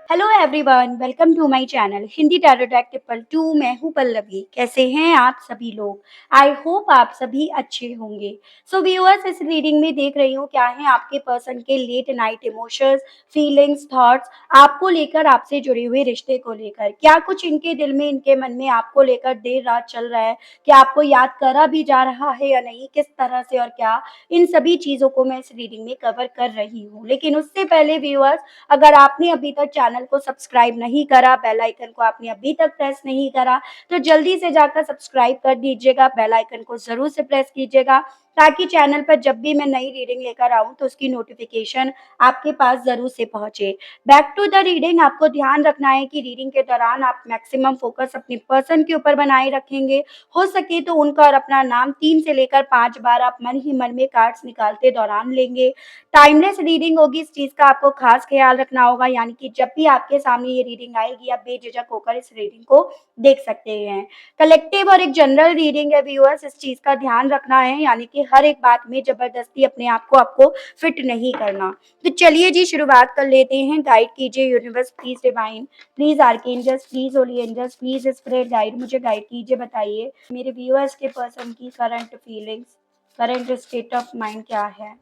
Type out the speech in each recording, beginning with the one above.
Hello everyone, welcome to my channel Hindi tarot deck triple 2। मैं हूँ पल्लवी। कैसे हैं आप सभी लोग? आई होप आप सभी अच्छे होंगे। सो व्यूअर्स, इस रीडिंग में देख रही हूँ क्या है आपके पर्सन के late night emotions, feelings, thoughts आपको लेकर, आपसे जुड़े हुए रिश्ते को लेकर। क्या कुछ इनके दिल में, इनके मन में आपको लेकर देर रात चल रहा है? क्या आपको याद करा भी जा रहा है या नहीं? किस तरह से और क्या, इन सभी चीजों को मैं इस रीडिंग में कवर कर रही हूँ। लेकिन उससे पहले व्यूअर्स, अगर आपने अभी तक चैनल को सब्सक्राइब नहीं करा, बेल आइकन को आपने अभी तक प्रेस नहीं करा, तो जल्दी से जाकर सब्सक्राइब कर दीजिएगा। बेल आइकन को जरूर से प्रेस कीजिएगा ताकि चैनल पर जब भी मैं नई रीडिंग लेकर आऊं तो उसकी नोटिफिकेशन आपके पास जरूर से पहुंचे। Back to the reading. आपको ध्यान रखना है कि रीडिंग के दौरान आप मैक्सिमम फोकस अपने पर्सन के ऊपर बनाए रखेंगे। हो सके तो उनका और अपना नाम 3 से लेकर 5 बार आप मन ही मन में कार्ड्स निकालते दौरान लेंगे। टाइमलेस रीडिंग होगी, इस चीज का आपको खास ख्याल रखना होगा। यानी कि जब भी आपके सामने ये रीडिंग आएगी, आप बेझिझक होकर इस रीडिंग को देख सकते हैं। कलेक्टिव और एक जनरल रीडिंग है व्यूअर्स, इस चीज का ध्यान रखना है। यानी कि हर एक बात में जबरदस्ती अपने आप को आपको फिट नहीं करना। तो चलिए जी, शुरुआत कर लेते हैं। गाइड कीजिए universe, please divine, please archangels, please holy angels, please spirit guide, मुझे गाइड कीजिए। बताइए मेरे व्यूअर्स के पर्सन की current feelings, current state of mind क्या है।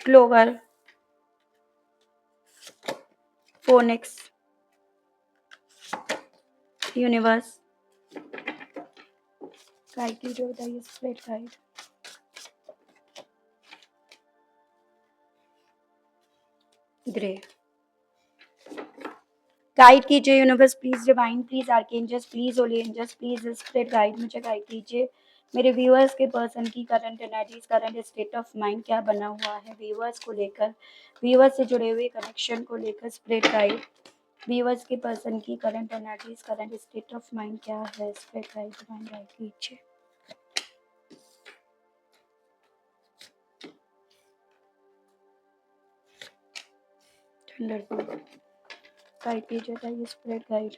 क्लोवर, फोनिक्स, यूनिवर्स गाइड कीजिए। बताइए स्प्रेड गाइड। ग्रे गाइड कीजिए universe, please divine, please archangels, please holy angels, please spread guide, मुझे गाइड कीजिए। मेरे व्यूअर्स के पर्सन की current energies, current state of mind क्या बना हुआ है व्यूअर्स को लेकर, व्यूअर्स से जुड़े हुए कनेक्शन को लेकर। Spread guide. व्यूअर्स के पर्सन की current energies, current state of mind क्या है। स्प्रेड गाइड, डिवाइन गाइड कीजिए। थंडरबोल्ट गाइड कीजिए। बताइए स्प्रेड गाइड।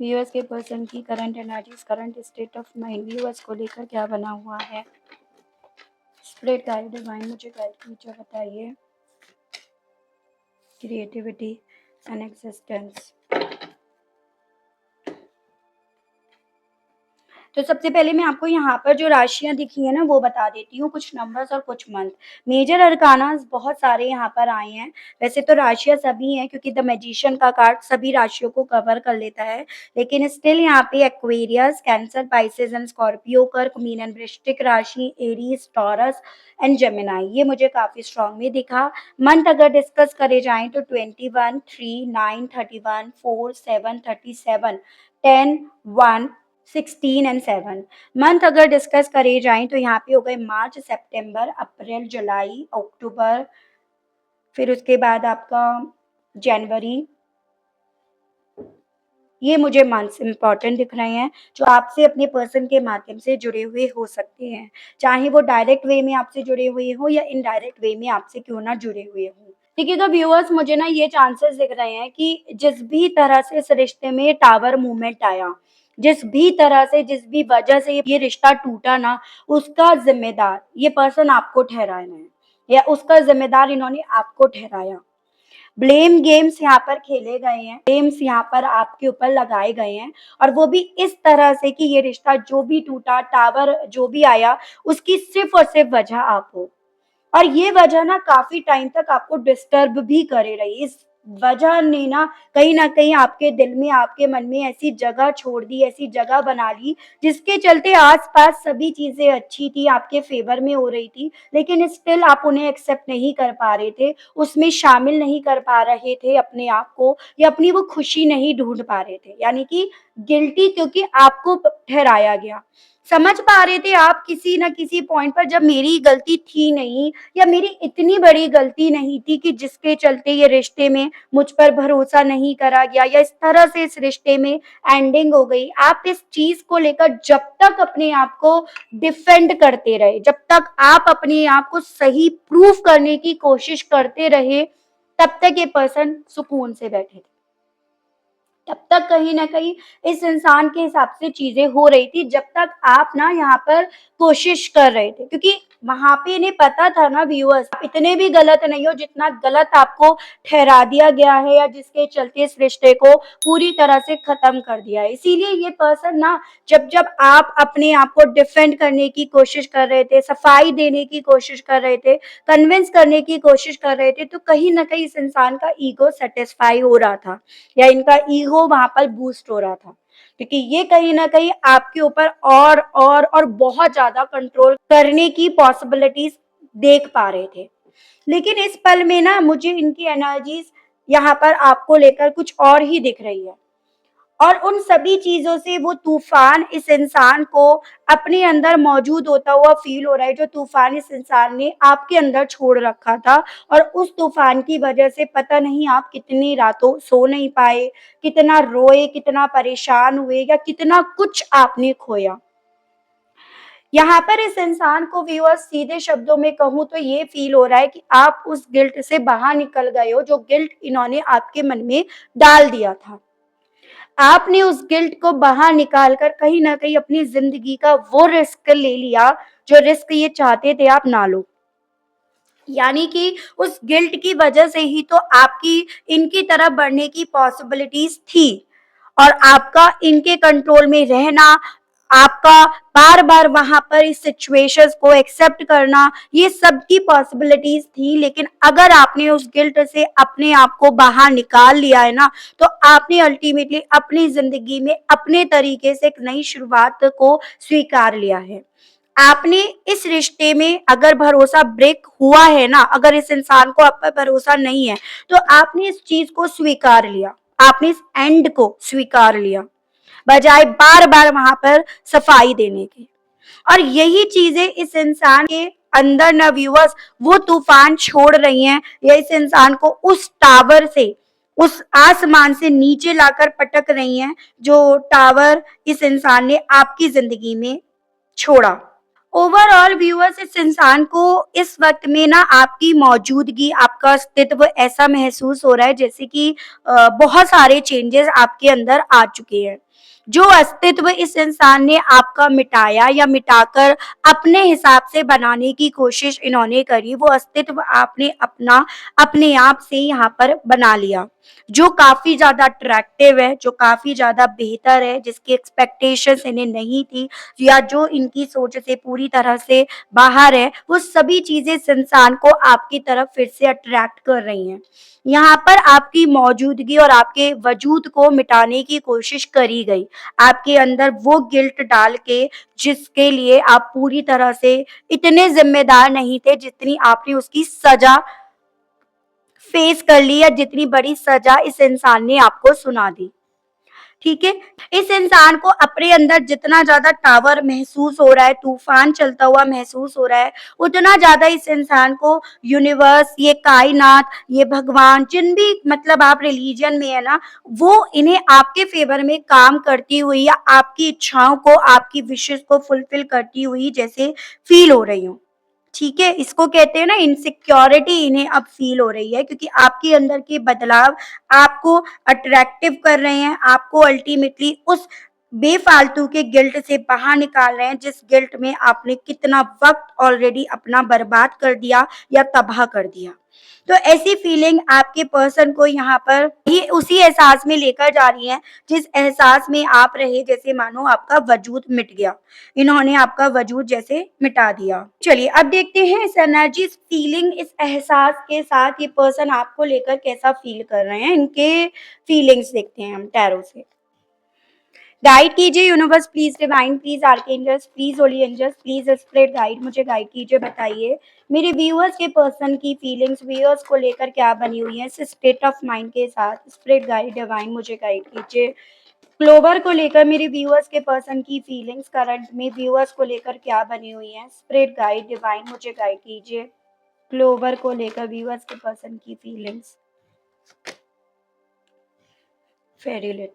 व्यूअर्स के पर्सन की current energies, current state of mind viewers को लेकर क्या बना हुआ है। स्प्रेड गाइड, डिवाइन, मुझे गाइड कीजिए। बताइए क्रिएटिविटी एंड एक्सिस्टेंस। तो सबसे पहले मैं आपको यहाँ पर जो राशियां दिखी है ना वो बता देती हूँ, कुछ नंबर्स और कुछ मंथ। मेजर अरकानास बहुत सारे यहाँ पर आए हैं। वैसे तो राशियां सभी हैं क्योंकि द मैजिशियन का कार्ड सभी राशियों को कवर कर लेता है, लेकिन स्टिल यहाँ पे Aquarius, cancer, Pisces and Scorpio, कर्क, मीन एंड वृश्चिक राशि, एरीज, टॉरस एंड जेमिनाई, ये मुझे काफी स्ट्रांग में दिखा। मंथ अगर डिस्कस करे जाएं तो 21, 3, 9, 31, 4, 7, 37, 10, 1, 16 एंड 7। मंथ अगर डिस्कस करे जाएं तो यहाँ पे हो गए मार्च, सितंबर, अप्रैल, जुलाई, अक्टूबर, फिर उसके बाद आपका जनवरी। ये मुझे मंथ्स इंपॉर्टेंट दिख रहे हैं जो आपसे अपने पर्सन के माध्यम से जुड़े हुए हो सकते हैं, चाहे वो डायरेक्ट वे में आपसे जुड़े हुए हो या इनडायरेक्ट वे में आपसे क्यों ना जुड़े हुए हो। ठीक है, तो व्यूअर्स मुझे ना ये चांसेस दिख रहे हैं कि जिस भी तरह से इस रिश्ते में टावर मूवमेंट आया, जिस भी तरह से, जिस भी वजह से ये रिश्ता टूटा ना, उसका जिम्मेदार ये पर्सन आपको ठहराना है, या उसका जिम्मेदार इन्होंने आपको ठहराया। ब्लेम गेम्स यहाँ पर खेले गए हैं, गेम्स यहाँ पर आपके ऊपर लगाए गए हैं, और वो भी इस तरह से कि ये रिश्ता जो भी टूटा, टावर जो भी आया, उसकी सिर्फ और सिर्फ वजह आप हो। और ये वजह ना काफी टाइम तक आपको डिस्टर्ब भी करे रही। इस वजह ने ना कहीं आपके दिल में, आपके मन में ऐसी जगह छोड़ दी, ऐसी जगह बना ली जिसके चलते आसपास सभी चीजें अच्छी थी, आपके फेवर में हो रही थी, लेकिन स्टिल आप उन्हें एक्सेप्ट नहीं कर पा रहे थे, उसमें शामिल नहीं कर पा रहे थे अपने आप को, या अपनी वो खुशी नहीं ढूंढ पा रहे थे। यानी कि गिल्टी क्योंकि आपको ठहराया गया। समझ पा रहे थे आप किसी न किसी पॉइंट पर जब मेरी गलती थी नहीं, या मेरी इतनी बड़ी गलती नहीं थी कि जिसके चलते ये रिश्ते में मुझ पर भरोसा नहीं करा गया, या इस तरह से इस रिश्ते में एंडिंग हो गई। आप इस चीज को लेकर जब तक अपने आप को डिफेंड करते रहे, जब तक आप अपने आप को सही प्रूफ करने की कोशिश करते रहे, तब तक ये पर्सन सुकून से बैठे थे। तब तक कहीं न कहीं इस इंसान के हिसाब से चीज़ें हो रही थी, जब तक आप ना यहाँ पर कोशिश कर रहे थे। क्योंकि वहाँ पे इन्हें पता था ना व्यूअर्स, आप इतने भी गलत नहीं हो जितना गलत आपको ठहरा दिया गया है या जिसके चलते इस रिश्ते को पूरी तरह से खत्म कर दिया है। इसीलिए ये पर्सन ना जब-जब आप अपने आप को डिफेंड करने की कोशिश कर रहे थे, सफाई देने की कोशिश कर रहे थे, कन्विंस करने की कोशिश कर रहे थे, तो कहीं न कहीं इस इंसान का ईगो सैटिस्फाई हो रहा था या इनका ईगो वहाँ पर बूस्ट हो रहा था। क्योंकि ये कहीं न कहीं आपके ऊपर और बहुत ज़्यादा कंट्रोल करने की पॉसिबिलिटीज़ देख पा रहे थे। लेकिन इस पल में ना मुझे इनकी एनर्जीज़ यहाँ पर आपको लेकर कुछ और ही दिख रही है। और उन सभी चीज़ों से वो तूफ़ान इस इंसान को अपने अंदर मौजूद होता हुआ फ़ील हो रहा है, जो तूफ़ान इस इंसान ने आपके अंदर छोड़ रखा था और उस तूफ़ान की वजह से पता नहीं आप कितनी रातों सो नहीं पाए, कितना रोए, कितना परेशान हुए या कितना कुछ आपने खोया। यहाँ पर इस इंसान को व्यूअर्स सीधे शब्दों में कहूँ तो ये फ़ील हो रहा है कि आप उस गिल्ट से बाहर निकल गए हो, जो गिल्ट इन्होंने आपके मन में डाल दिया था। आपने उस गिल्ट को बाहर निकाल कर कहीं न कहीं अपनी ज़िंदगी का वो रिस्क ले लिया, जो रिस्क ये चाहते थे आप ना लो। यानी कि उस गिल्ट की वजह से ही तो आपकी इनकी तरफ बढ़ने की पॉसिबिलिटीज़ थी और आपका इनके कंट्रोल में रहना, आपका बार-बार वहाँ पर इस सिचुएशंस को एक्सेप्ट करना, ये सब की पॉसिबिलिटीज़ थी। लेकिन अगर आपने उस गिल्ट से अपने आप को बाहर निकाल लिया है ना, तो आपने अल्टीमेटली अपनी ज़िंदगी में अपने तरीके से एक नई शुरुआत को स्वीकार लिया है। आपने इस रिश्ते में अगर भरोसा ब्रेक हुआ है ना, अगर इस इंसान को आप पर भरोसा नहीं है, तो आपने इस चीज़ को स्वीकार लिया। आपने इस एंड को स्वीकार लिया, बजाय बार-बार वहाँ पर सफाई देने के। और यही चीज़ें इस इंसान के अंदर ना व्यूअर्स वो तूफ़ान छोड़ रही हैं या इस इंसान को उस टावर से, उस आसमान से नीचे लाकर पटक रही हैं, जो टावर इस इंसान ने आपकी ज़िंदगी में छोड़ा। ओवरऑल व्यूअर्स इस इंसान को इस वक़्त में ना आपकी मौजूदगी, आपका अस्तित्व ऐसा महसूस हो रहा है जैसे कि बहुत सारे चेंजेस आपके अंदर आ चुके हैं। जो अस्तित्व इस इंसान ने आपका मिटाया या मिटाकर अपने हिसाब से बनाने की कोशिश इन्होंने करी, वो अस्तित्व आपने अपना अपने आप से यहाँ पर बना लिया। जो काफ़ी ज़्यादा अट्रैक्टिव है, जो काफ़ी ज़्यादा बेहतर है, जिसकी एक्सपेक्टेशंस इन्हें नहीं थी या जो इनकी सोच से पूरी तरह से बाहर है, वो सभी चीज़ें इस इंसान को आपकी तरफ फिर से अट्रैक्ट कर रही हैं। यहाँ पर आपकी मौजूदगी और आपके वजूद को मिटाने की कोशिश करी गई। आपके अंदर वो गिल्ट डाल के जिसके लिए आप पूरी तरह से इतने ज़िम्मेदार नहीं थे, जितनी आपने उसकी सज़ा फेस कर ली या जितनी बड़ी सज़ा इस इंसान ने आपको सुना दी। ठीक है? इस इंसान को अपने अंदर जितना ज़्यादा टावर महसूस हो रहा है, तूफ़ान चलता हुआ महसूस हो रहा है, उतना ज़्यादा इस इंसान को यूनिवर्स, ये कायनात, ये भगवान, जिन भी मतलब आप रिलीजन में है ना, वो इन्हें आपके फ़ेवर में काम करती हुई या आपकी इच्छाओं को, आपकी विशेज़ को फुलफ़िल करती हुई जैसे फ़ील हो रही हों। ठीक है? इसको कहते हैं ना इनसिक्योरिटी इन्हें अब फ़ील हो रही है क्योंकि आपके अंदर के बदलाव आपको अट्रैक्टिव कर रहे हैं, आपको अल्टीमेटली उस बेफ़ालतू के गिल्ट से बाहर निकाल रहे हैं, जिस गिल्ट में आपने कितना वक़्त ऑलरेडी अपना बर्बाद कर दिया या तबाह कर दिया। तो ऐसी फीलिंग आपके पर्सन को यहाँ पर ये उसी एहसास में लेकर जा रही है, जिस एहसास में आप रहे जैसे मानो आपका वजूद मिट गया। इन्होंने आपका वजूद जैसे मिटा दिया। चलिए अब देखते हैं इस एनर्जी, इस फीलिंग, इस एहसास के साथ ये पर्सन आपको लेकर कैसा फ़ील कर रहे हैं। इनके फीलिंग्स देखते हैं हम टैरो से। गाइड कीजिए universe, please divine, please archangels, please holy angels, please spirit guide, मुझे गाइड कीजिए। बताइए मेरे व्यूअर्स के पर्सन की फीलिंग्स व्यूअर्स को लेकर क्या बनी हुई है, इस स्टेट ऑफ माइंड के साथ। स्पिरिट गाइड डिवाइन मुझे गाइड कीजिए। क्लोवर को लेकर मेरे व्यूअर्स के पर्सन की फीलिंग्स करंट में व्यूअर्स को लेकर क्या बनी हुई है। स्पिरिट गाइड डिवाइन मुझे गाइड कीजिए। क्लोवर को लेकर व्यूअर्स के पर्सन की फीलिंग्स। फेरीलेट।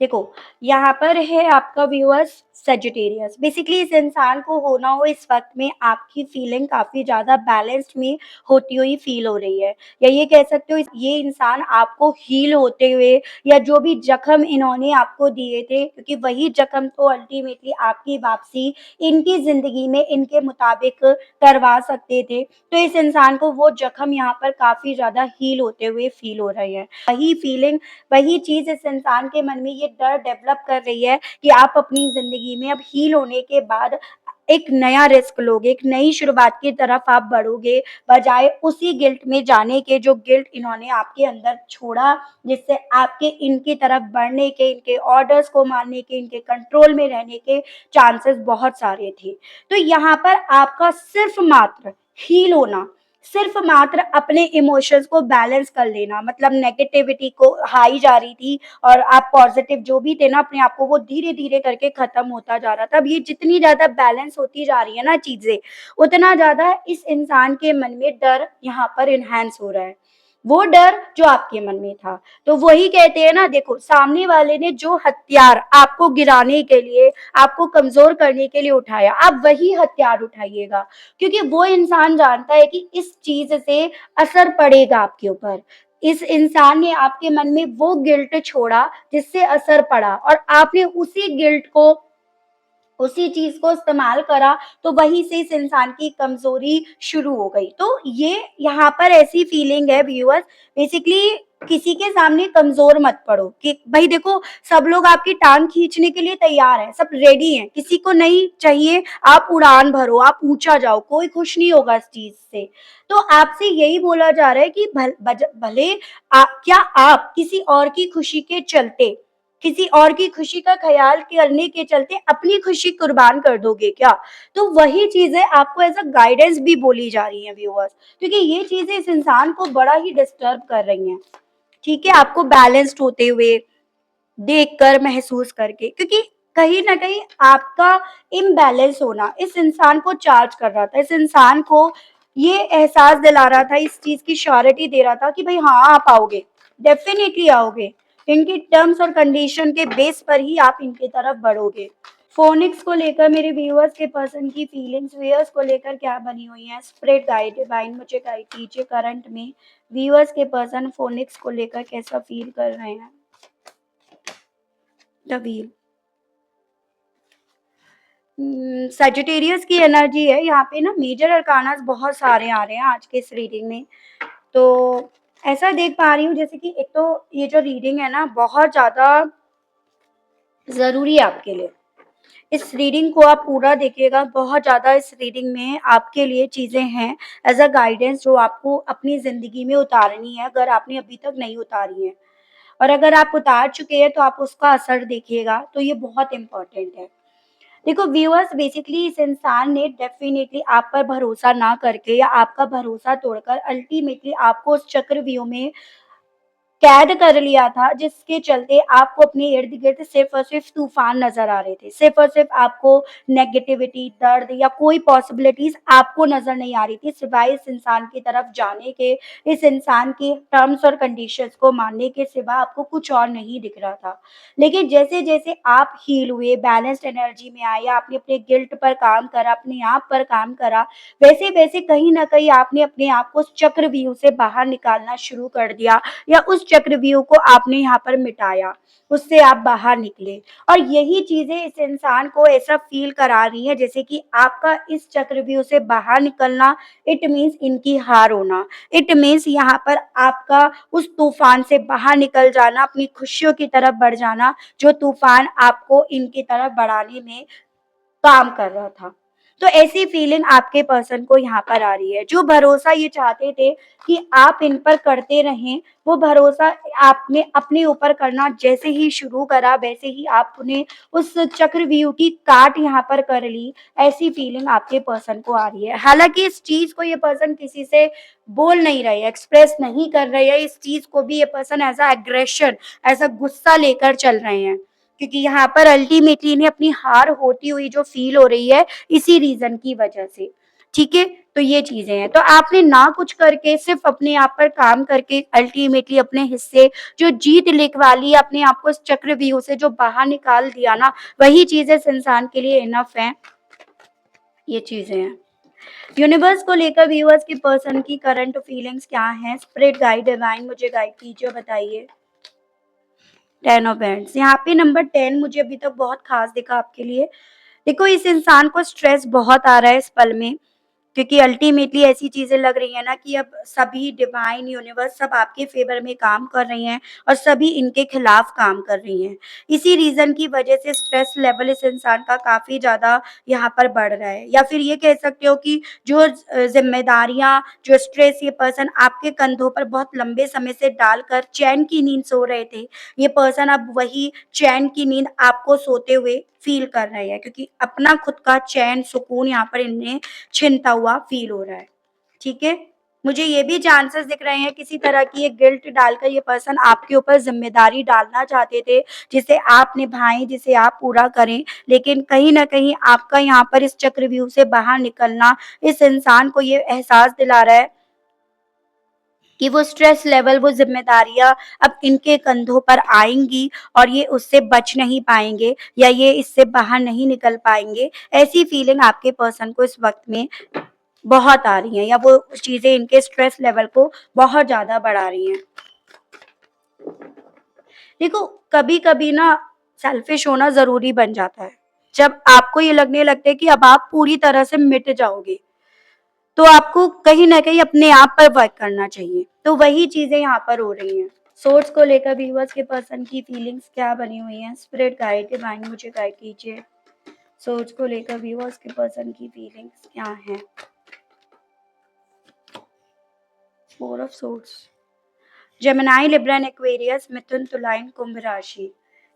देखो, यहाँ पर है आपका व्यूअर्स सेजिटेरियस। बेसिकली इस इंसान को होना हो इस वक्त में आपकी फीलिंग काफी ज्यादा बैलेंस्ड में होती हुई फील हो रही है, या ये कह सकते हो ये इंसान आपको हील होते हुए, या जो भी जख्म इन्होंने आपको दिए थे, क्योंकि वही जख्म तो अल्टीमेटली आपकी वापसी इनकी जिंदगी में इनके मुताबिक करवा सकते थे। तो इस इंसान को वो जख्म यहाँ पर काफी ज्यादा हील होते हुए फील हो रहे हैं। वही फीलिंग, वही चीज इस इंसान के मन में ये डर डेवलप कर रही है कि आप अपनी जिंदगी में अब हील होने के बाद एक नया रिस्क लोगे, एक नई शुरुआत की तरफ आप बढ़ोगे, बजाय उसी गिल्ट में जाने के जो गिल्ट इन्होंने आपके अंदर छोड़ा, जिससे आपके इनकी तरफ बढ़ने के, इनके ऑर्डर्स को मानने के, इनके कंट्रोल में रहने के चांसेस बहुत सारे थे। तो यहाँ पर आपका सिर्फ मात्र हील होना, सिर्फ मात्र अपने इमोशंस को बैलेंस कर लेना, मतलब नेगेटिविटी को हाई जा रही थी और आप पॉजिटिव जो भी थे ना अपने आप को, वो धीरे धीरे करके खत्म होता जा रहा था। अब ये जितनी ज्यादा बैलेंस होती जा रही है ना चीजें, उतना ज्यादा इस इंसान के मन में डर यहाँ पर इनहेंस हो रहा है, वो डर जो आपके मन में था। तो वही कहते हैं ना, देखो सामने वाले ने जो हथियार आपको गिराने के लिए, आपको कमजोर करने के लिए उठाया, आप वही हथियार उठाइएगा, क्योंकि वो इंसान जानता है कि इस चीज से असर पड़ेगा आपके ऊपर। इस इंसान ने आपके मन में वो गिल्ट छोड़ा जिससे असर पड़ा, और आपने उसी गिल्ट को, उसी चीज को इस्तेमाल करा, तो वहीं से इस इंसान की कमजोरी शुरू हो गई। तो ये यहाँ पर ऐसी फीलिंग है व्यूअर्स, बेसिकली किसी के सामने कमजोर मत पड़ो कि भाई देखो सब लोग आपकी टांग खींचने के लिए तैयार हैं, सब रेडी हैं, किसी को नहीं चाहिए आप उड़ान भरो, आप ऊंचा जाओ, कोई खुश नहीं होगा इस चीज से। तो आपसे यही बोला जा रहा है कि भले क्या आप किसी और की खुशी के चलते, किसी और की खुशी का ख्याल करने के चलते अपनी खुशी कुर्बान कर दोगे क्या? तो वही चीजें आपको एज अ गाइडेंस भी बोली जा रही हैं व्यूअर्स, क्योंकि ये चीजें इस इंसान को बड़ा ही डिस्टर्ब कर रही हैं। ठीक है, आपको बैलेंस्ड होते हुए देखकर, महसूस करके, क्योंकि कहीं ना कहीं आपका इम्बैलेंस होना इस इंसान को चार्ज कर रहा था, इस इंसान को ये एहसास दिला रहा था, इस चीज की श्योरिटी दे रहा था कि भाई हाँ आप आओगे, डेफिनेटली आओगे, इनकी टर्म्स और कंडीशन के बेस पर ही आप इनकी तरफ बढ़ोगे। फोनिक्स को लेकर मेरे व्यूअर्स के पर्सन की फीलिंग्स व्यूअर्स को लेकर क्या बनी हुई है, स्प्रेड गाइड डिवाइन मुझे गाइड कीजिए करंट में व्यूअर्स के पर्सन फोनिक्स को लेकर कैसा फील कर रहे हैं। द व्हील, सजिटेरियस की एनर्जी है यहाँ पे ना, मेजर अरकानास बहुत सारे आ रहे हैं आज के इस रीडिंग में। तो ऐसा देख पा रही हूँ जैसे कि एक तो ये जो रीडिंग है ना बहुत ज्यादा जरूरी है आपके लिए, इस रीडिंग को आप पूरा देखिएगा, बहुत ज़्यादा इस रीडिंग में आपके लिए चीज़ें हैं एज अ गाइडेंस जो आपको अपनी ज़िंदगी में उतारनी है, अगर आपने अभी तक नहीं उतारी है, और अगर आप उतार चुके हैं तो आप उसका असर देखिएगा, तो ये बहुत इम्पोर्टेंट है। देखो व्यूअर्स, बेसिकली इस इंसान ने डेफिनेटली आप पर भरोसा ना करके या आपका भरोसा तोड़कर अल्टीमेटली आपको उस चक्रव्यूह में कैद कर लिया था, जिसके चलते आपको अपने इर्द-गिर्द सिर्फ़ और सिर्फ़ तूफ़ान नज़र आ रहे थे। सिर्फ़ और सिर्फ़ आपको नेगेटिविटी, दर्द या कोई पॉसिबिलिटीज़ आपको नज़र नहीं आ रही थी, सिवाय इस इंसान की तरफ जाने के, इस इंसान के टर्म्स और कंडीशंस को मानने के सिवा आपको कुछ और नहीं दिख रहा था। लेकिन जैसे-जैसे आप हील हुए, बैलेंस्ड एनर्जी में आए, आपने अपने गिल्ट पर काम करा, अपने आप पर काम करा, वैसे-वैसे कहीं न कहीं आपने अपने आप को उस चक्रव्यूह से बाहर निकालना शुरू कर दिया, या उस चक्रव्यूह को आपने यहाँ पर मिटाया, उससे आप बाहर निकले। और यही चीज़ें इस इंसान को ऐसा फ़ील करा रही हैं जैसे कि आपका इस चक्रव्यूह से बाहर निकलना इट मीन्स इनकी हार होना। इट मीन्स यहाँ पर आपका उस तूफ़ान से बाहर निकल जाना, अपनी खुशियों की तरफ बढ़ जाना, जो तूफ़ान आपको इनकी तरफ बढ़ाने में काम कर रहा था। तो ऐसी फीलिंग आपके पर्सन को यहाँ पर आ रही है। जो भरोसा ये चाहते थे कि आप इन पर करते रहें, वो भरोसा आपने अपने ऊपर करना जैसे ही शुरू करा, वैसे ही आपने उस चक्रव्यूह की काट यहाँ पर कर ली, ऐसी फीलिंग आपके पर्सन को आ रही है। हालाँकि इस चीज़ को ये पर्सन किसी से बोल नहीं रहे, एक्सप्रेस नहीं कर रहे हैं, इस चीज़ को भी ये person as a aggression, as a गुस्सा लेकर चल रहे हैं। क्योंकि यहाँ पर अल्टीमेटली इन्हें अपनी हार होती हुई जो फील हो रही है, इसी रीजन की वजह से। ठीक है, तो ये चीज़ें हैं। तो आपने ना कुछ करके सिर्फ़ अपने आप पर काम करके अल्टीमेटली अपने हिस्से जो जीत लिखवा ली, अपने आप को इस चक्रव्यूह से जो बाहर निकाल दिया ना, वही चीज़ें इस इंसान के लिए इनफ हैं। ये चीज़ें हैं। यूनिवर्स को लेकर व्यूअर्स की पर्सन की करंट फीलिंग्स क्या हैं? स्पिरिट गाइड डिवाइन मुझे गाइड कीजिए और बताइए। 10 ऑफ हैंड्स, यहाँ पे नंबर 10 मुझे अभी तक बहुत खास दिखा आपके लिए। देखो, इस इंसान को स्ट्रेस बहुत आ रहा है इस पल में, क्योंकि अल्टीमेटली ऐसी चीजें लग रही है ना कि अब सभी डिवाइन यूनिवर्स सब आपके फेवर में काम कर रही हैं और सभी इनके खिलाफ काम कर रही हैं। इसी रीजन की वजह से स्ट्रेस लेवल इस इंसान का काफी ज्यादा यहाँ पर बढ़ रहा है, या फिर ये कह सकते हो कि जो जिम्मेदारियां, जो स्ट्रेस ये पर्सन आपके कंधों पर बहुत लंबे समय से डालकर चैन की नींद सो रहे थे, ये पर्सन अब वही चैन की नींद आपको सोते हुए फील कर रहे हैं, क्योंकि अपना खुद का चैन सुकून यहाँ पर इन्हें छिनता हुआ फील हो रहा है। ठीक है? मुझे ये भी चांसेस दिख रहे हैं किसी तरह की एक गिल्ट डालकर ये पर्सन आपके ऊपर ज़िम्मेदारी डालना चाहते थे, जिसे आप निभाएँ, जिसे आप पूरा करें। लेकिन कहीं न कहीं आपका यहाँ पर इस चक्रव्यूह से बाहर निकलना इस इंसान को ये एहसास दिला रहा है कि वो स्ट्रेस लेवल, वो ज़िम्मेदारियाँ अब इनके कंधों पर आएँगी और ये उससे बच नहीं पाएँगे या ये इससे बाहर नहीं निकल पाएँगे। ऐसी फीलिंग आपके पर्सन को इस वक़्त में बहुत आ रही हैं, या वो चीज़ें इनके स्ट्रेस लेवल को बहुत ज़्यादा बढ़ा रही हैं। देखो, कभी-कभी ना सेल्फिश होना ज़रूरी बन जाता है। जब आपको ये लगने लगता है कि अब आप पूरी तरह से मिट जाओगे, तो आपको कहीं न कहीं अपने आप पर वर्क करना चाहिए। तो वही चीज़ें यहाँ पर हो रही हैं। सोर्स को लेकर व्यूअर्स के पर्सन की फीलिंग्स क्या बनी हुई हैं? स्पिरिट गाइड डिवाइन मुझे गाइड कीजिए। सोर्स को लेकर व्यूअर्स के पर्सन की फीलिंग्स क्या हैं? 4 of swords, Gemini, Libra and Aquarius, मिथुन, तुला एंड कुंभ राशि।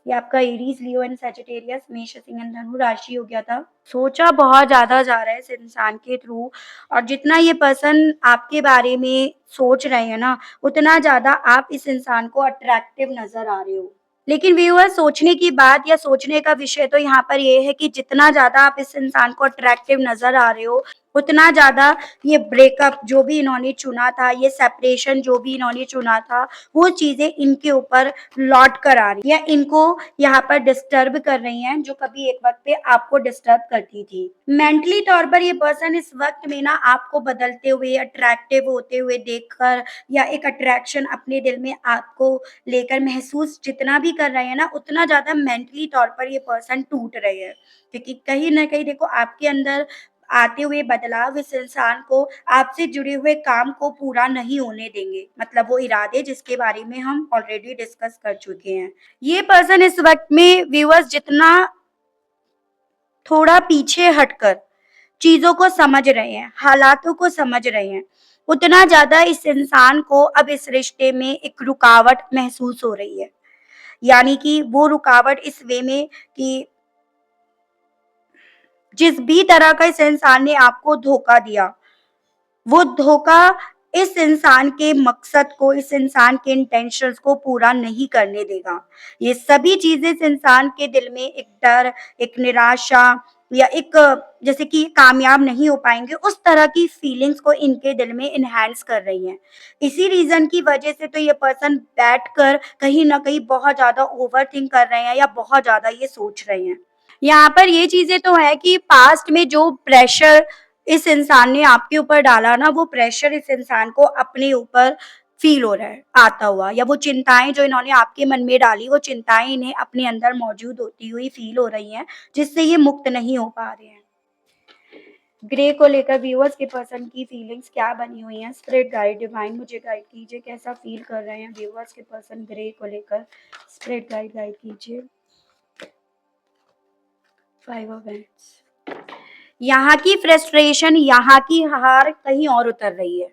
ये आपका एरीज, लियो एंड सजिटेरियस, मेष, सिंह एंड धनु राशि हो गया था। सोचा बहुत ज़्यादा जा रहा है इस इंसान के थ्रू, और जितना ये पर्सन आपके बारे में सोच रहे हैं ना, उतना ज़्यादा आप इस इंसान को अट्रैक्टिव नज़र आ रहे हो। लेकिन व्यूअर, सोचने की बात या सोचने का विषय तो यहाँ पर ये है कि जितना ज़्यादा आप इस इंसान को अट्रैक्टिव नज़र आ रहे हो, उतना ज़्यादा ये ब्रेकअप जो भी इन्होंने चुना था, ये सेपरेशन जो भी इन्होंने चुना था, वो चीज़ें इनके ऊपर लौट कर आ रही या इनको यहाँ पर डिस्टर्ब कर रही हैं, जो कभी एक वक़्त पे आपको डिस्टर्ब करती थी। मेंटली तौर पर ये पर्सन इस वक़्त में ना आपको बदलते हुए, अट्रैक्टिव होते हुए देखकर, या एक अट्रैक्शन अपने दिल में आपको लेकर महसूस जितना भी कर रहे हैं ना, उतना ज़्यादा मेंटली तौर पर ये पर्सन टूट रहे हैं। क्योंकि कहीं न कहीं देखो, आपके अंदर आते हुए बदलाव इस इंसान को आपसे जुड़े हुए काम को पूरा नहीं होने देंगे। मतलब वो इरादे जिसके बारे में हम ऑलरेडी डिस्कस कर चुके हैं। ये पर्सन इस वक़्त में व्यूअर्स जितना थोड़ा पीछे हटकर चीज़ों को समझ रहे हैं, हालातों को समझ रहे हैं, उतना ज़्यादा इस इंसान को अब इस रिश्ते में एक रुकावट महसूस हो रही है। यानी कि वो रुकावट इस वे में कि जिस भी तरह का इस इंसान ने आपको धोखा दिया, वो धोखा इस इंसान के मकसद को, इस इंसान के इंटेंशंस को पूरा नहीं करने देगा। ये सभी चीज़ें इस इंसान के दिल में एक डर, एक निराशा, या एक जैसे कि कामयाब नहीं हो पाएँगे, उस तरह की फीलिंग्स को इनके दिल में एनहांस कर रही हैं। इसी रीज़न की वजह से तो ये पर्सन बैठकर कहीं न कहीं बहुत ज़्यादा ओवरथिंक कर रहे हैं, या बहुत ज़्यादा ये सोच रहे हैं। यहाँ पर ये चीज़ें तो है कि पास्ट में जो प्रेशर इस इंसान ने आपके ऊपर डाला ना, वो प्रेशर इस इंसान को अपने ऊपर फ़ील हो रहा है आता हुआ, या वो चिंताएँ जो इन्होंने आपके मन में डाली, वो चिंताएँ इन्हें अपने अंदर मौजूद होती हुई फ़ील हो रही हैं, जिससे ये मुक्त नहीं हो पा रहे हैं। ग्रे को लेकर व्यूअर्स के पर्सन की फीलिंग्स क्या बनी हुई हैं? स्पिरिट गाइड डिवाइन मुझे गाइड कीजिए, कैसा फ़ील कर रहे हैं व्यूअर्स के पर्सन ग्रे को लेकर? स्पिरिट गाइड गाइड कीजिए। 5 ऑफ हैंड्स, यहाँ की फ्रस्ट्रेशन, यहाँ की हार कहीं और उतर रही है,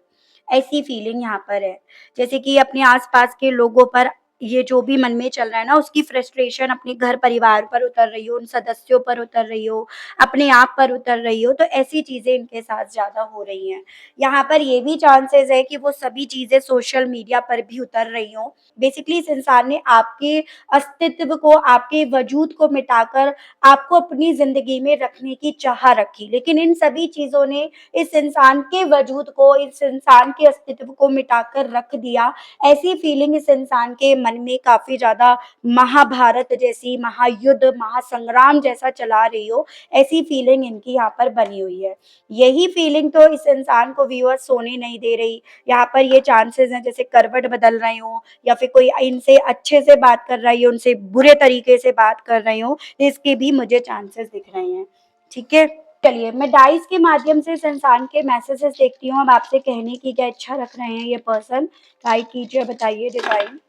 ऐसी फीलिंग यहाँ पर है। जैसे कि अपने आस-पास के लोगों पर ये जो भी मन में चल रहा है ना, उसकी फ्रस्ट्रेशन अपने घर परिवार पर उतर रही हो, उन सदस्यों पर उतर रही हो, अपने आप पर उतर रही हो, तो ऐसी चीज़ें इनके साथ ज़्यादा हो रही हैं। यहाँ पर ये भी चांसेस है कि वो सभी चीज़ें सोशल मीडिया पर भी उतर रही हों। बेसिकली इस इंसान ने आपके अस्तित्व को, आपके वजूद को मिटाकर आपको अपनी ज़िंदगी में रखने की चाह रखी। लेकिन इन सभी चीज़ों ने इस इंसान के वजूद को, इस इंसान के अस्तित्व को मिटाकर रख दिया। ऐसी फीलिंग इस इंसान के मन में काफ़ी ज़्यादा महाभारत जैसी, महायुद्ध, महासंग्राम जैसा चला रही हो, ऐसी फीलिंग इनकी यहाँ पर बनी हुई है। यही फीलिंग तो इस इंसान को व्यूअर्स सोने नहीं दे रही। यहाँ पर ये चांसेस हैं जैसे करवट बदल रही हों, या फिर कोई इनसे अच्छे से बात कर रही हो, उनसे बुरे तरीके से बात कर रही हो, इसके भी मुझे चांसेस दिख रहे हैं। ठीक है? चलिए, मैं डाइस के माध्यम से इस इंसान के मैसेजेस देखती हूँ। अब आपसे कहने की क्या इच्छा रख रहे हैं ये पर्सन? गाइड कीजिए, बताइए डिवाइन।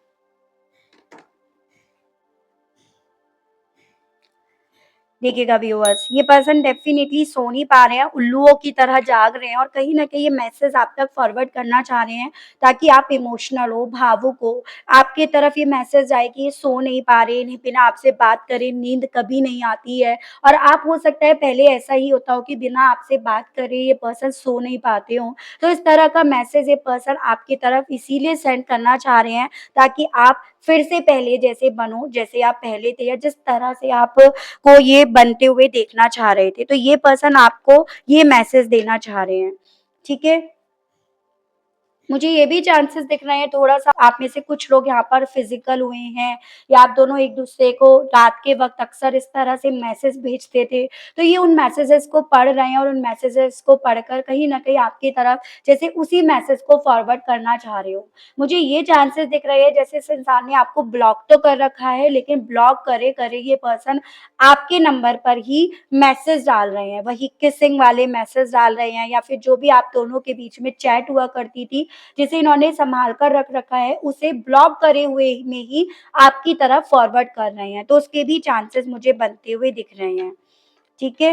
देखिएगा व्यूअर्स, ये पर्सन डेफ़िनिटली सो नहीं पा रहे हैं, उल्लुओं की तरह जाग रहे हैं और कहीं न कहीं ये मैसेज आप तक फॉरवर्ड करना चाह रहे हैं ताकि आप इमोशनल हो, भावुक हो। आपकी तरफ ये मैसेज जाए कि ये सो नहीं पा रहे, इन्हें बिना आपसे बात करे नींद कभी नहीं आती है, और आप हो सकता है पहले ऐसा ही होता हो कि बिना आपसे बात करे ये पर्सन सो नहीं पाते हों। तो इस तरह का मैसेज ये पर्सन आपकी तरफ इसीलिए सेंड करना चाह रहे हैं ताकि आप फिर से पहले जैसे बनो, जैसे आप पहले थे या जिस तरह से आप को ये बनते हुए देखना चाह रहे थे। तो ये पर्सन आपको ये मैसेज देना चाह रहे हैं। ठीक है? मुझे ये भी चांसेस दिख रहे हैं थोड़ा-सा आप में से कुछ लोग यहाँ पर फिज़िकल हुए हैं, या आप दोनों एक-दूसरे को रात के वक़्त अक्सर इस तरह से मैसेज भेजते थे। तो ये उन मैसेजेस को पढ़ रहे हैं और उन मैसेजेस को पढ़कर कहीं न कहीं आपकी तरफ जैसे उसी मैसेज को फॉरवर्ड करना चाह रहे हो। मुझे ये चांसेस दिख रहे हैं जैसे इस इंसान ने आपको ब्लॉक तो कर रखा है, लेकिन ब्लॉक करे-करे ये पर्सन आपके नंबर पर ही मैसेज डाल रहे हैं। वही किसिंग वाले मैसेज डाल रहे हैं, या फिर जो भी आप दोनों के बीच में चैट हुआ करती थी, जिसे इन्होंने सँभाल कर रख रखा है, उसे ब्लॉक करे हुए में ही आपकी तरफ फॉरवर्ड कर रहे हैं। तो उसके भी चांसेस मुझे बनते हुए दिख रहे हैं। ठीक है?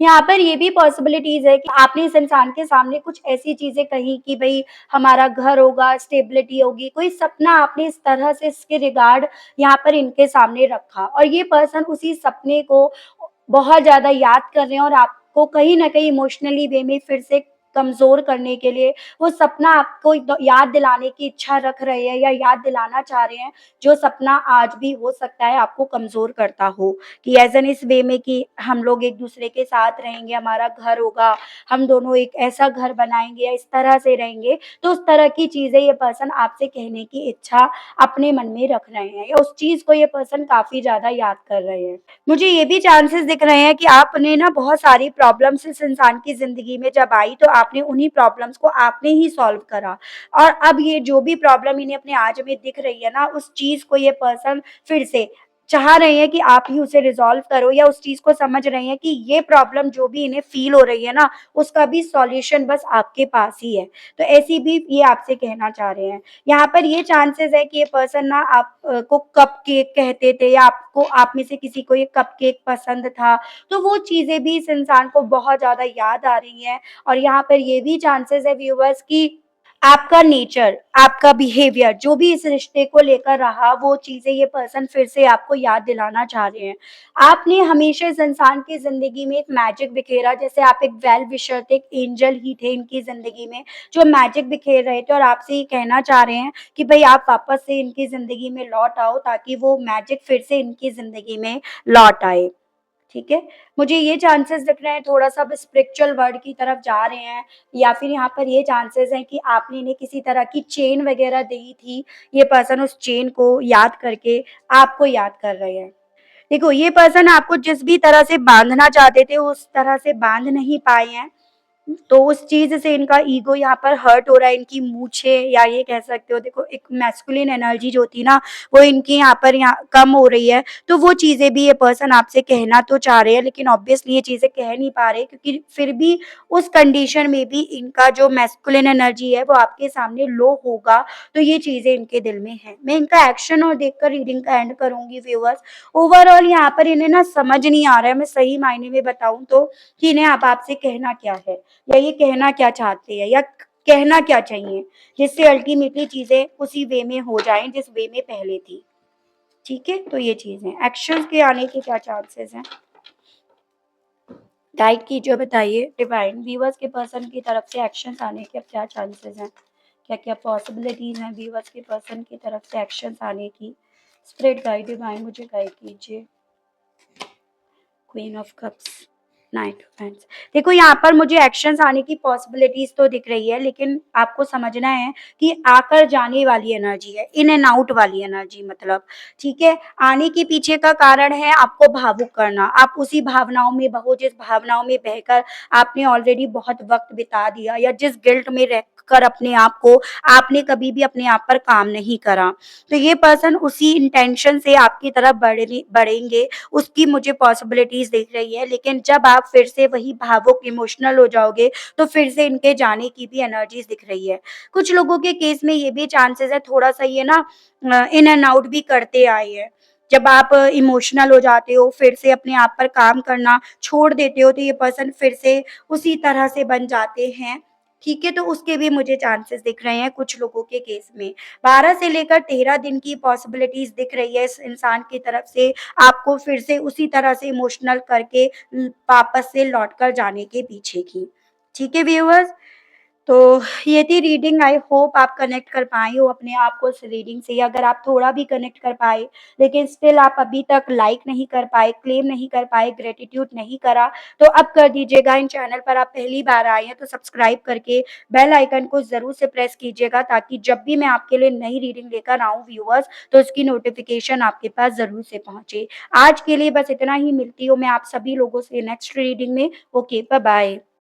यहाँ पर ये भी पॉसिबिलिटीज़ है कि आपने इस इंसान के सामने कुछ ऐसी चीज़ें कही कि भई हमारा घर होगा, स्टेबिलिटी होगी, कोई सपना आपने इस तरह से इसके रिगार्ड यहाँ पर इनके सामने रखा, और ये पर्सन उसी सपने को बहुत ज़्यादा याद कर रहे हैं और आपको कहीं न कहीं इमोशनली वे में फिर से कमज़ोर करने के लिए वो सपना आपको याद दिलाने की इच्छा रख रहे हैं या याद दिलाना चाह रहे हैं, जो सपना आज भी हो सकता है आपको कमज़ोर करता हो। कि एज़ एन इस वे में कि हम लोग एक-दूसरे के साथ रहेंगे, हमारा घर होगा, हम दोनों एक ऐसा घर बनाएँगे या इस तरह से रहेंगे। तो उस तरह की चीज़ें ये पर्सन आपसे कहने की इच्छा अपने मन में रख रहे हैं, या उस चीज़ को ये पर्सन काफ़ी ज़्यादा याद कर रहे हैं। मुझे ये भी चांसेस दिख रहे हैं कि आपने ना बहुत सारी प्रॉब्लम्स इस इंसान की ज़िंदगी में जब आई, तो आपने उन्हीं प्रॉब्लम्स को आपने ही सॉल्व करा, और अब ये जो भी प्रॉब्लम इन्हें अपने आज में दिख रही है ना, उस चीज़ को ये पर्सन फिर से चाह रहे हैं कि आप ही उसे रिज़ॉल्व करो, या उस चीज़ को समझ रहे हैं कि ये प्रॉब्लम जो भी इन्हें फ़ील हो रही है ना, उसका भी सॉल्यूशन बस आपके पास ही है। तो ऐसी भी ये आपसे कहना चाह रहे हैं। यहाँ पर ये चांसेस है कि ये पर्सन ना आप को कपकेक कहते थे, या आपको आप में से किसी को ये कपकेक पसंद था, तो वो चीज़ें भी इस इंसान को बहुत ज़्यादा याद आ रही हैं। और यहाँ पर ये भी चांसेस है व्यूअर्स कि आपका नेचर, आपका बिहेवियर जो भी इस रिश्ते को लेकर रहा, वो चीज़ें ये पर्सन फिर से आपको याद दिलाना चाह रहे हैं। आपने हमेशा इस इंसान की ज़िंदगी में एक मैजिक बिखेरा, जैसे आप एक वेल विशर थे, एक एंजल ही थे इनकी ज़िंदगी में, जो मैजिक बिखेर रहे थे, और आपसे ये कहना चाह रहे हैं कि भई आप वापस से इनकी ज़िंदगी में लौट आओ ताकि वो मैजिक फिर से इनकी ज़िंदगी में लौट आए। ठीक है? मुझे ये चांसेस दिख रहे हैं थोड़ा-सा अब स्पिरिचुअल वर्ल्ड की तरफ जा रहे हैं, या फिर यहाँ पर ये चांसेस हैं कि आपने इन्हें किसी तरह की चेन वग़ैरह दी थी, ये पर्सन उस चेन को याद करके आपको याद कर रहे हैं। देखो, ये पर्सन आपको जिस भी तरह से बाँधना चाहते थे, उस तरह से बाँध नहीं पाए हैं। तो उस चीज़ से इनका ईगो यहाँ पर हर्ट हो रहा है, इनकी मूँछें, या ये कह सकते हो, देखो एक मैस्कुलिन एनर्जी जो थी ना, वो इनकी यहाँ कम हो रही है। तो वो चीज़ें भी ये पर्सन आपसे कहना तो चाह रहे हैं, लेकिन ऑब्वियसली ये चीज़ें कह नहीं पा रहे, क्योंकि फिर भी उस कंडीशन में भी इनका जो मैस्कुलिन एनर्जी है वो आपके सामने लो होगा, तो ये चीज़ें इनके दिल में हैं। मैं इनका एक्शन और देखकर रीडिंग का एंड करूँगी व्यूअर्स। ओवरऑल यहाँ पर इन्हें ना समझ नहीं आ रहा है, मैं सही मायने में बताऊँ तो, कि इन्हें अब आपसे कहना क्या है, या ये कहना क्या चाहते हैं, या कहना क्या चाहिए, जिससे अल्टीमेटली चीज़ें उसी वे में हो जाएँ जिस वे में पहले थी। ठीक है? तो ये चीज़ है। एक्शंस के आने के क्या चांसेस हैं? गाइड कीजिए, बताइए डिवाइन व्यूअर्स के पर्सन की तरफ से एक्शंस आने के अब क्या चांसेस हैं? क्या-क्या पॉसिबिलिटीज़ हैं व्यूअर्स के पर्सन की तरफ से एक्शंस आने की? स्पिरिट गाइड डिवाइन मुझे गाइड कीजिए। Queen of cups, night of hands. देखो यहाँ पर मुझे एक्शंस आने की पॉसिबिलिटीज़ तो दिख रही है, लेकिन आपको समझना है कि आकर जाने वाली एनर्जी है, इन एंड आउट वाली एनर्जी मतलब, ठीक है? आने के पीछे का कारण है आपको भावुक करना। आप उसी भावनाओं में बहो जिस भावनाओं में बहकर आपने ऑलरेडी बहुत वक़्त बिता दिया, या जिस गिल्ट में रहकर अपने आप को आपने कभी भी अपने आप पर काम नहीं करा। तो ये पर्सन उसी इंटेंशन से आपकी तरफ बढ़ेंगे, उसकी मुझे पॉसिबिलिटीज़ दिख रही है। लेकिन जब आप फिर से वही भावुक इमोशनल हो जाओगे, तो फिर से इनके जाने की भी एनर्जीज़ दिख रही है। कुछ लोगों के केस में ये भी चांसेस है, थोड़ा-सा ये ना इन एंड आउट भी करते आए हैं। जब आप इमोशनल हो जाते हो, फिर से अपने आप पर काम करना छोड़ देते हो, तो ये पर्सन फिर से उसी तरह से बन जाते हैं। ठीक है? तो उसके भी मुझे चांसेस दिख रहे हैं कुछ लोगों के केस में। 12 से लेकर 13 दिन की पॉसिबिलिटीज़ दिख रही है इस इंसान की तरफ से, आपको फिर से उसी तरह से इमोशनल करके वापस से लौट कर जाने के पीछे की। ठीक है व्यूअर्स? तो ये थी रीडिंग। आई होप आप कनेक्ट कर पाए हो अपने आप को इस रीडिंग से। अगर आप थोड़ा भी कनेक्ट कर पाए, लेकिन स्टिल आप अभी तक लाइक नहीं कर पाए, क्लेम नहीं कर पाए, ग्रैटिट्यूड नहीं करा, तो अब कर दीजिएगा। इन चैनल पर आप पहली बार आए हैं तो सब्सक्राइब करके बेल आइकन को ज़रूर से प्रेस कीजिएगा, ताकि जब भी मैं आपके लिए नई रीडिंग लेकर आऊँ व्यूअर्स, तो उसकी नोटिफ़िकेशन आपके पास ज़रूर से पहुँचे। आज के लिए बस इतना ही, मिलती हूँ मैं आप सभी लोगों से नेक्स्ट रीडिंग में। Okay, bye-bye.